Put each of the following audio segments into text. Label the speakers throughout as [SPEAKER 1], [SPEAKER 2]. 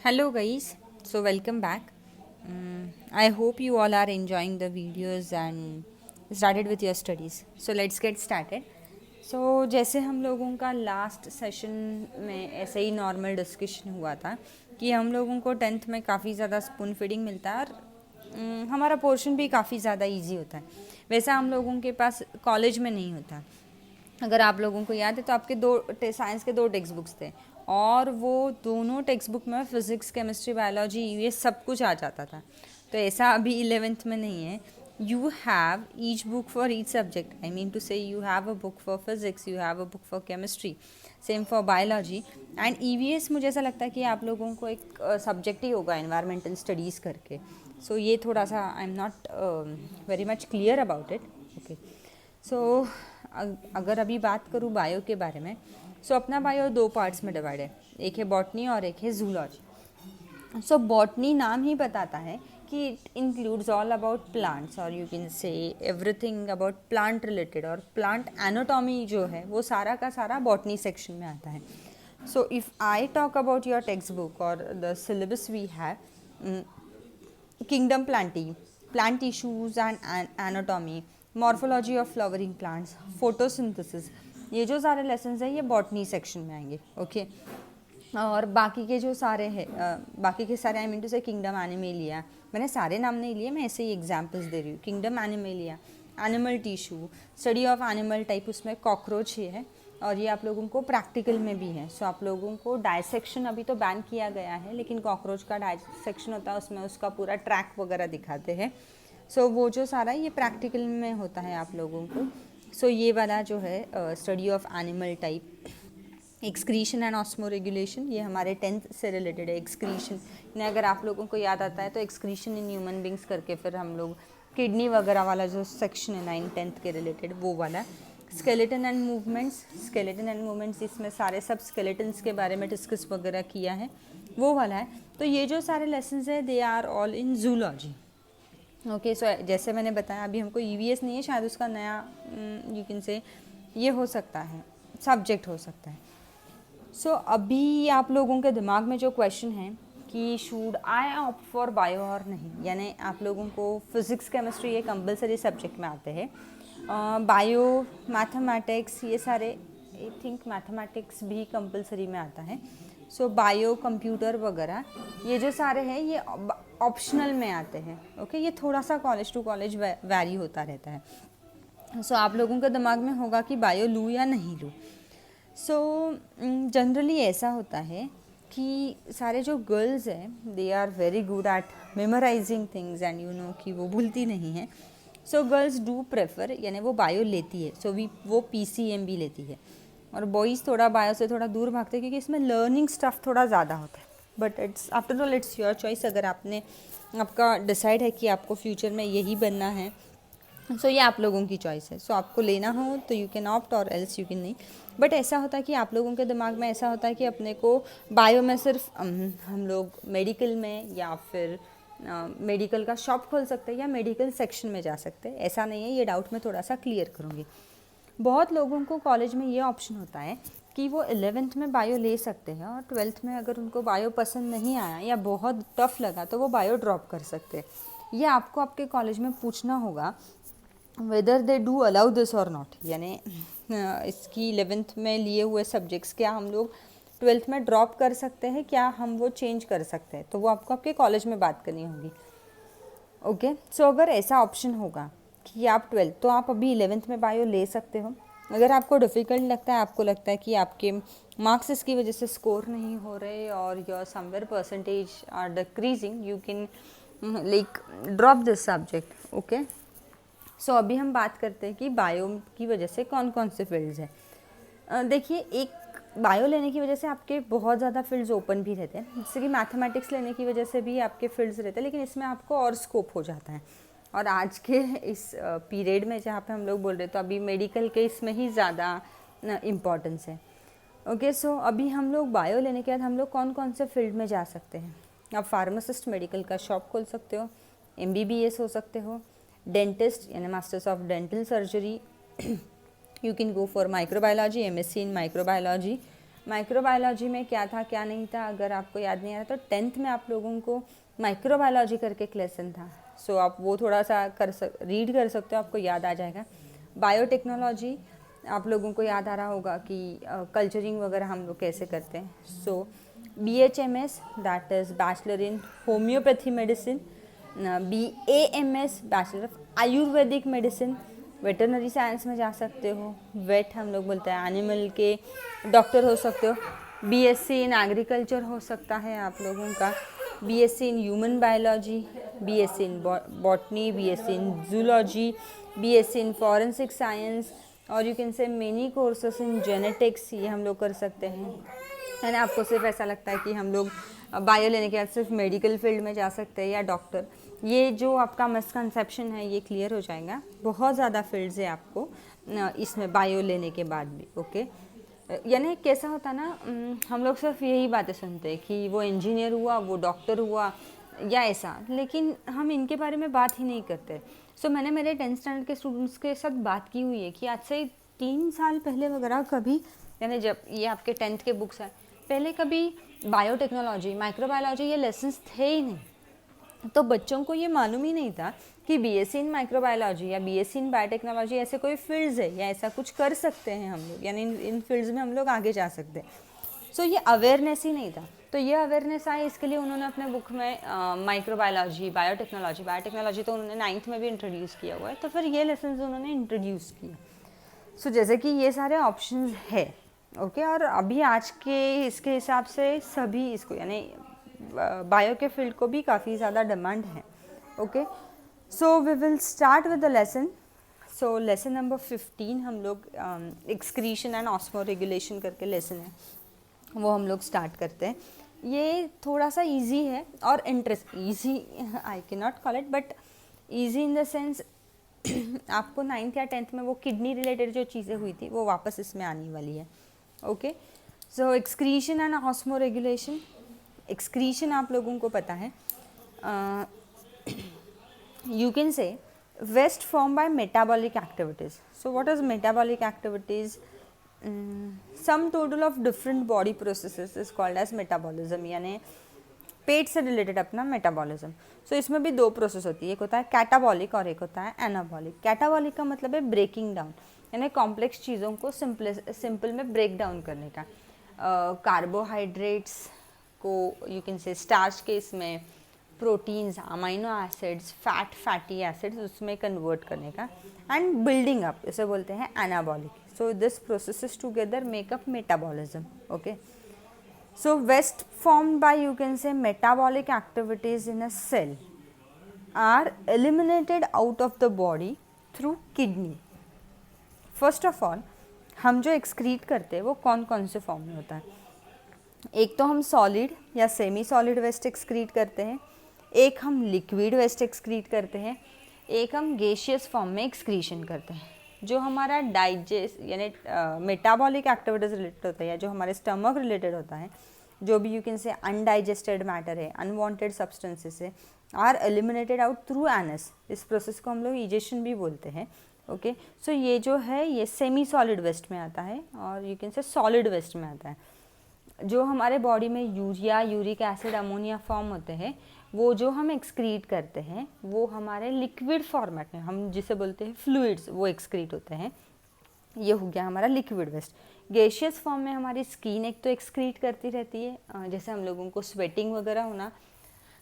[SPEAKER 1] Hello guys, so welcome back. I hope you all are enjoying the videos and started with your studies. So let's get started. So जैसे हम लोगों का last session में ऐसे ही normal discussion हुआ था कि हम लोगों को टेंथ में काफ़ी ज़्यादा स्पून फीडिंग मिलता है और हमारा पोर्शन भी काफ़ी ज़्यादा इजी होता है। वैसा हम लोगों के पास कॉलेज में नहीं होता। अगर आप लोगों को याद है तो आपके साइंस के दो टेक्स्ट बुक्स थे और वो दोनों टेक्स्ट बुक में फिज़िक्स केमिस्ट्री बायोलॉजी ये सब कुछ आ जाता था। तो ऐसा अभी 11th में नहीं है। You have each book for each subject, I mean to say you have a book for physics, you have a book for chemistry, same for biology and EVS. मुझे ऐसा लगता है कि आप लोगों को एक सब्जेक्ट ही होगा एनवायरमेंटल स्टडीज़ करके। सो ये थोड़ा सा I am not very much clear about it. Okay, so अगर अभी बात करूँ बायो के बारे में, सो अपना बायो दो पार्ट्स में डिवाइड है, एक है बॉटनी और एक है जूलॉजी। सो बॉटनी नाम ही बताता है कि it includes all about plants और you can say everything about plant related, और प्लांट एनाटॉमी जो है वो सारा का सारा बॉटनी सेक्शन में आता है। So if I talk about your text book और the syllabus we have, kingdom plantae, plant tissues and anatomy, morphology of flowering plants, photosynthesis, ये जो सारे लेसन्स हैं ये बॉटनी सेक्शन में आएंगे। ओके, और बाकी के जो सारे हैं बाकी के सारे आई मीन टू से किंगडम एनिमेलिया, मैंने सारे नाम नहीं लिए, मैं ऐसे ही एग्जांपल्स दे रही हूँ। Kingdom animalia, animal tissue, study of animal type, उसमें कॉकरोच ही है और ये आप लोगों को प्रैक्टिकल में भी है। सो आप लोगों को डायसेक्शन अभी तो बैन किया गया है, लेकिन कॉकरोच का डायसेक्शन होता है, उसमें उसका पूरा ट्रैक वगैरह दिखाते हैं। सो वो जो सारा ये प्रैक्टिकल में होता है आप लोगों को। सो ये वाला जो है study of animal type, excretion and osmo regulation, ये हमारे 10th से रिलेटेड है। एक्सक्रीशन ने अगर आप लोगों को याद आता है तो एक्सक्रीशन इन ह्यूमन बींग्स करके फिर हम लोग किडनी वगैरह वाला जो सेक्शन है 9th-10th के रिलेटेड वो वाला। Skeleton and movements, skeleton and movements इसमें सारे सब स्केलेटन्स के बारे में डिस्कस वगैरह किया है, वो वाला है। तो ये जो सारे लेसन्स है they are all in zoology. Okay, so जैसे मैंने बताया अभी हमको ईवीएस नहीं है, शायद उसका नया यू कैन से ये हो सकता है, सब्जेक्ट हो सकता है। सो अभी आप लोगों के दिमाग में जो क्वेश्चन है कि should I opt for bio और नहीं, यानी आप लोगों को फिज़िक्स केमिस्ट्री ये कंपलसरी सब्जेक्ट में आते हैं। बायो, मैथमेटिक्स ये सारे, आई थिंक मैथमेटिक्स भी कंपलसरी में आता है। सो बायो, कंप्यूटर वगैरह ये जो सारे हैं ये ऑप्शनल में आते हैं। ओके, ये थोड़ा सा कॉलेज टू कॉलेज वैरी होता रहता है। सो आप लोगों के दिमाग में होगा कि बायो लूँ या नहीं लूँ। सो जनरली ऐसा होता है कि सारे जो गर्ल्स हैं they are very good at memorising things and you know कि वो भूलती नहीं है। सो गर्ल्स डू प्रेफर, यानी वो बायो लेती है, सो वो पीसीएम भी लेती है। और बॉयज़ थोड़ा बायो से थोड़ा दूर भागते हैं क्योंकि इसमें लर्निंग स्टफ थोड़ा ज़्यादा होता है। But it's after all it's your choice, अगर आपने आपका डिसाइड है कि आपको फ्यूचर में यही बनना है, सो ये आप लोगों की चॉइस है। सो आपको लेना हो तो यू कैन ऑप्ट और एल्स यू कैन नहीं। बट ऐसा होता है कि आप लोगों के दिमाग में ऐसा होता है कि अपने को बायो में सिर्फ हम लोग मेडिकल में या फिर मेडिकल का शॉप खोल सकते हैं या मेडिकल सेक्शन में जा सकते हैं। ऐसा नहीं है, ये डाउट मैं थोड़ा सा क्लियर करूँगी। बहुत लोगों को कॉलेज में ये ऑप्शन होता है कि वो 11th में बायो ले सकते हैं और 12th में अगर उनको बायो पसंद नहीं आया या बहुत टफ लगा तो वो बायो ड्रॉप कर सकते हैं। ये आपको आपके कॉलेज में पूछना होगा whether they do allow this और नॉट, यानी इसकी 11th में लिए हुए सब्जेक्ट्स क्या हम लोग 12th में ड्रॉप कर सकते हैं, क्या हम वो चेंज कर सकते हैं, तो वो आपको आपके कॉलेज में बात करनी होगी। ओके, सो अगर ऐसा ऑप्शन होगा कि आप 12th तो आप अभी 11th में बायो ले सकते हो। अगर आपको डिफ़िकल्ट लगता है, आपको लगता है कि आपके मार्क्स इसकी वजह से स्कोर नहीं हो रहे और your somewhere percentage are decreasing, you can like drop this subject. Okay, so अभी हम बात करते हैं कि बायो की वजह से कौन कौन से फील्ड्स हैं। देखिए, एक बायो लेने की वजह से आपके बहुत ज़्यादा फील्ड्स ओपन भी रहते हैं, जैसे कि मैथमेटिक्स लेने की वजह से भी आपके फील्ड्स रहते हैं, लेकिन इसमें आपको और स्कोप हो जाता है। और आज के इस पीरियड में जहाँ पे हम लोग बोल रहे तो अभी मेडिकल के इसमें ही ज़्यादा इम्पॉर्टेंस है। ओके, सो अभी हम लोग बायो लेने के बाद हम लोग कौन कौन से फील्ड में जा सकते हैं। आप फार्मासिस्ट मेडिकल का शॉप खोल सकते हो, एमबीबीएस हो सकते हो, डेंटिस्ट यानी masters of dental surgery, you can go for microbiology, MSc in microbiology, microbiology में क्या था क्या नहीं था, अगर आपको याद नहीं आ रहा तो 10th में आप लोगों को माइक्रोबायोलॉजी करके एक लेसन था, सो आप वो थोड़ा सा रीड कर सकते हो, आपको याद आ जाएगा। बायोटेक्नोलॉजी आप लोगों को याद आ रहा होगा कि कल्चरिंग वगैरह हम लोग कैसे करते हैं। सो BHMS that is bachelor in homeopathy medicine, BAMS bachelor of Ayurvedic medicine, veterinary science में जा सकते हो, वेट हम लोग बोलते हैं, एनिमल के डॉक्टर हो सकते हो। BSc इन एग्रीकल्चर हो सकता है आप लोगों का, BSc in human biology, BSc in botany, BSc in zoology, BSc in forensic science, और you can say many courses in genetics, ये हम लोग कर सकते हैं। है ना, आपको सिर्फ ऐसा लगता है कि हम लोग बायो लेने के बाद सिर्फ मेडिकल फील्ड में जा सकते हैं या डॉक्टर, ये जो आपका मिसकंसेप्शन है ये क्लियर हो जाएगा। बहुत ज़्यादा फील्ड्स है आपको इसमें बायो लेने के बाद भी। ओके, यानी कैसा होता है ना, हम लोग सिर्फ यही बातें सुनते हैं कि वो इंजीनियर हुआ, वो डॉक्टर हुआ या ऐसा, लेकिन हम इनके बारे में बात ही नहीं करते। सो मैंने मेरे 10th स्टैंडर्ड के स्टूडेंट्स के साथ बात की हुई है कि आज से 3 साल पहले वगैरह कभी, यानी जब ये आपके 10th के बुक्स हैं, पहले कभी बायोटेक्नोलॉजी, माइक्रोबायोलॉजी ये लेसन्स थे ही नहीं, तो बच्चों को ये मालूम ही नहीं था कि BSc इन माइक्रोबायोलॉजी या BSc इन बायोटेक्नोलॉजी ऐसे कोई फील्ड्स है या ऐसा कुछ कर सकते हैं हम लोग, यानी इन फील्ड्स में हम लोग आगे जा सकते हैं। सो ये अवेयरनेस ही नहीं था, तो ये अवेयरनेस आई, इसके लिए उन्होंने अपने बुक में माइक्रोबायोलॉजी, बायोटेक्नोलॉजी तो उन्होंने 9th में भी इंट्रोड्यूस किया हुआ है, तो फिर ये लेसन उन्होंने इंट्रोड्यूस किया। सो जैसे कि ये सारे ऑप्शंस है। ओके, और अभी आज के इसके हिसाब से सभी इसको, यानी बायो के फील्ड को भी काफ़ी ज़्यादा डिमांड है। Okay, so we will start with the lesson. So lesson number 15 हम लोग एक्सक्रीशन एंड ऑस्मो रेगुलेशन करके लेसन है, वो हम लोग स्टार्ट करते हैं। ये थोड़ा सा इजी है और easy I can not call it, but easy in the sense आपको 9th या 10th में वो किडनी रिलेटेड जो चीज़ें हुई थी वो वापस इसमें आने वाली है। Okay, so excretion and osmo regulation. Excretion आप लोगों को पता है, you can say waste formed by metabolic activities. So what is metabolic activities? Sum total of different body processes is called as metabolism, यानी पेट से रिलेटेड अपना metabolism. सो इसमें भी 2 प्रोसेस होती है, एक होता है कैटाबॉलिक और एक होता है एनाबॉलिक। कैटाबॉलिक का मतलब है ब्रेकिंग डाउन, यानी कॉम्प्लेक्स चीज़ों को सिंपल में ब्रेक डाउन करने का। कार्बोहाइड्रेट्स को यू कैन से स्टार्च के इसमें, proteins, amino acids, fatty acids उसमें कन्वर्ट करने का, एंड बिल्डिंग अप, इसे बोलते हैं anabolic. So this processes together make up metabolism. Okay, so waste formed by you can say metabolic activities in a cell are eliminated out of the body through kidney. First of all, हम जो excrete करते हैं वो कौन कौन से form में होता है? एक तो हम सॉलिड या सेमी सॉलिड वेस्ट एक्सक्रीट करते हैं, एक हम लिक्विड वेस्ट एक्सक्रीट करते हैं, एक हम गैसियस फॉर्म में एक्सक्रीशन करते हैं। जो हमारा डाइजेस्ट यानी मेटाबॉलिक एक्टिविटीज रिलेटेड होता है या जो हमारे स्टमक रिलेटेड होता है, जो भी you can say undigested matter है, अनवांटेड सब्सटेंसेस है, are eliminated out through anus. इस प्रोसेस को हम लोग इजेशन भी बोलते हैं। ओके, सो ये जो है ये सेमी सॉलिड वेस्ट में आता है और you can say solid waste में आता है। जो हमारे बॉडी में urea, uric acid, ammonia form होते हैं, वो जो हम एक्सक्रीट करते हैं वो हमारे लिक्विड फॉर्मेट में, हम जिसे बोलते हैं फ्लूइड्स, वो एक्सक्रीट होते हैं। ये हो गया हमारा लिक्विड वेस्ट। गैसियस फॉर्म में हमारी स्किन एक तो एक्सक्रीट करती रहती है, जैसे हम लोगों को स्वेटिंग वगैरह होना,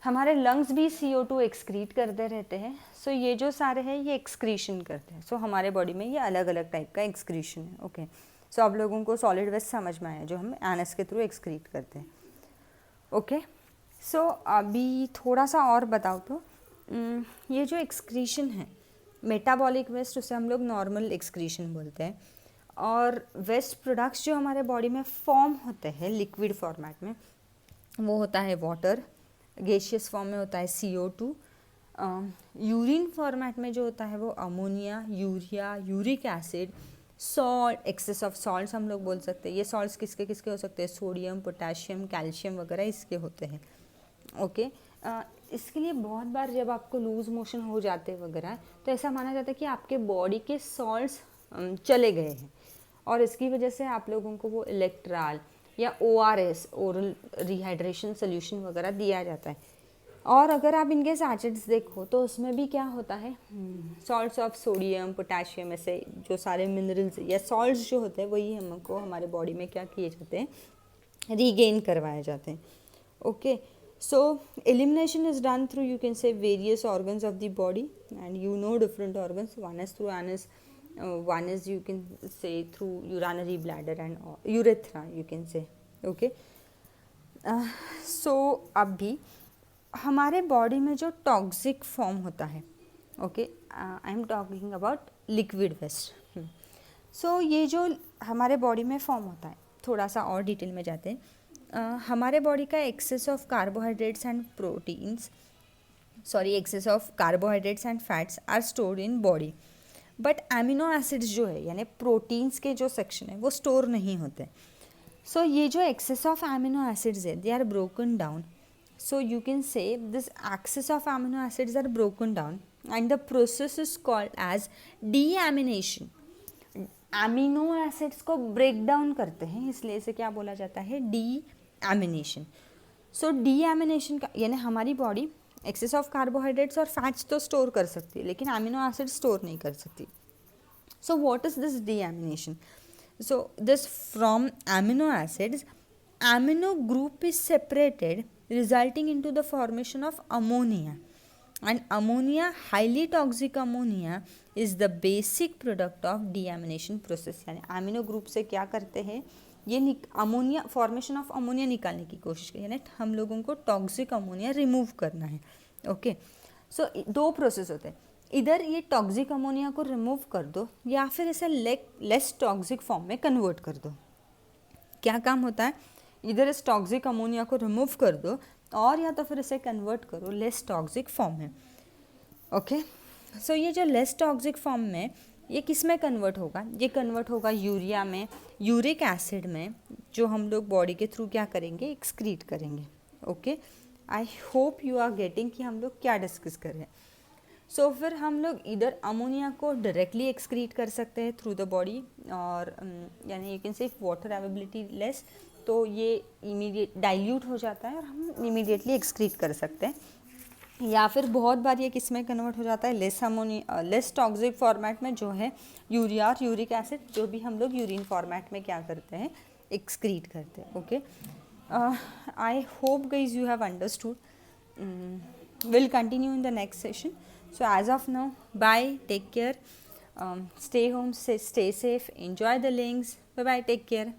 [SPEAKER 1] हमारे लंग्स भी CO2 एक्सक्रीट करते रहते हैं। सो ये जो सारे हैं ये एक्सक्रीशन करते हैं। सो हमारे बॉडी में ये अलग अलग टाइप का एक्सक्रीशन है। ओके, सो आप लोगों को सॉलिड वेस्ट समझ में आया जो हम एनस के थ्रू एक्सक्रीट करते हैं। ओके, सो अभी थोड़ा सा और बताओ तो ये जो एक्सक्रीशन है मेटाबॉलिक वेस्ट, उसे हम लोग नॉर्मल एक्सक्रीशन बोलते हैं, और वेस्ट प्रोडक्ट्स जो हमारे बॉडी में फॉर्म होते हैं लिक्विड फॉर्मेट में, वो होता है वाटर, गैसियस फॉर्म में होता है CO2, यूरिन फॉर्मेट में जो होता है वो ammonia, urea, uric acid, salt, excess of salts हम लोग बोल सकते हैं। ये सॉल्ट्स किसके किसके हो सकते हैं? सोडियम, पोटेशियम, कैल्शियम वगैरह इसके होते हैं। ओके, इसके लिए बहुत बार जब आपको लूज मोशन हो जाते वगैरह तो ऐसा माना जाता है कि आपके बॉडी के सॉल्ट्स चले गए हैं और इसकी वजह से आप लोगों को वो इलेक्ट्रॉल, या ORS ओरल रिहाइड्रेशन सोल्यूशन वगैरह दिया जाता है। और अगर आप इनके सैचेट्स देखो तो उसमें भी क्या होता है, सॉल्ट्स ऑफ सोडियम, पोटेशियम, ऐसे जो सारे मिनरल्स या सॉल्ट्स जो होते हैं वही हमको हमारे बॉडी में क्या किए जाते हैं, रीगेन करवाए जाते हैं। Okay, so elimination is done through you can से various organs of the body and you no different organs, one is through anus, one is you can say through urinary bladder and urethra you can say. Okay, so अभी हमारे body में जो toxic form होता है, okay, I am talking about liquid waste. So ये जो हमारे body में फॉर्म होता है, थोड़ा सा और डिटेल में जाते हैं। हमारे बॉडी का excess of carbohydrates and proteins, sorry excess of carbohydrates and fats are stored in body, but amino acids जो है यानी प्रोटीन्स के जो सेक्शन है वो स्टोर नहीं होते। सो ये जो एक्सेस ऑफ एमिनो एसिड्स है they are broken down, so you can say this excess of amino acids are broken down and the process is called as deamination. amino acids को break down करते हैं, इसलिए इसे क्या बोला जाता है, deamination. so deamination का यानी हमारी बॉडी एक्सेस ऑफ कार्बोहाइड्रेट्स और फैट्स तो स्टोर कर सकती है लेकिन एमिनो एसिड स्टोर नहीं कर सकती। so what is this deamination? so this from amino acids, amino group is separated resulting into the formation of ammonia, and ammonia, highly toxic ammonia, is the basic product of deamination process. यानी amino group से क्या करते हैं, ये ammonia, formation of ammonia निकालने की कोशिश करें, यानी हम लोगों को टॉक्सिक अमोनिया रिमूव करना है। ओके, सो दो प्रोसेस होते हैं, इधर ये टॉक्सिक अमोनिया को रिमूव कर दो या फिर इसे लेस टॉक्सिक फॉर्म में कन्वर्ट कर दो। क्या काम होता है, इधर इस टॉक्सिक अमोनिया को रिमूव कर दो और या तो फिर इसे कन्वर्ट करो लेस टॉक्सिक फॉर्म में। ओके, सो ये जो लेस टॉक्सिक फॉर्म में ये किस में कन्वर्ट होगा, ये कन्वर्ट होगा यूरिया में, यूरिक एसिड में, जो हम लोग बॉडी के थ्रू क्या करेंगे, एक्सक्रीट करेंगे। Okay, I hope you are getting कि हम लोग क्या डिस्कस कर रहे हैं। सो फिर हम लोग इधर अमोनिया को डायरेक्टली एक्सक्रीट कर सकते हैं थ्रू द बॉडी, और यानी यू कैन से वाटर अवेलेबिलिटी लेस, तो ये इमीडिएट डाइल्यूट हो जाता है और हम इमीडिएटली एक्सक्रीट कर सकते हैं, या फिर बहुत बार ये किस में कन्वर्ट हो जाता है, लेस टॉक्सिक फॉर्मेट में, जो है यूरिया और यूरिक एसिड, जो भी हम लोग यूरिन फॉर्मेट में क्या करते हैं, एक्सक्रीट करते हैं। Okay, I hope guys you have understood. We'll continue in the next session. So as of now, bye, take care, stay home, stay safe, enjoy the links, bye bye, take care.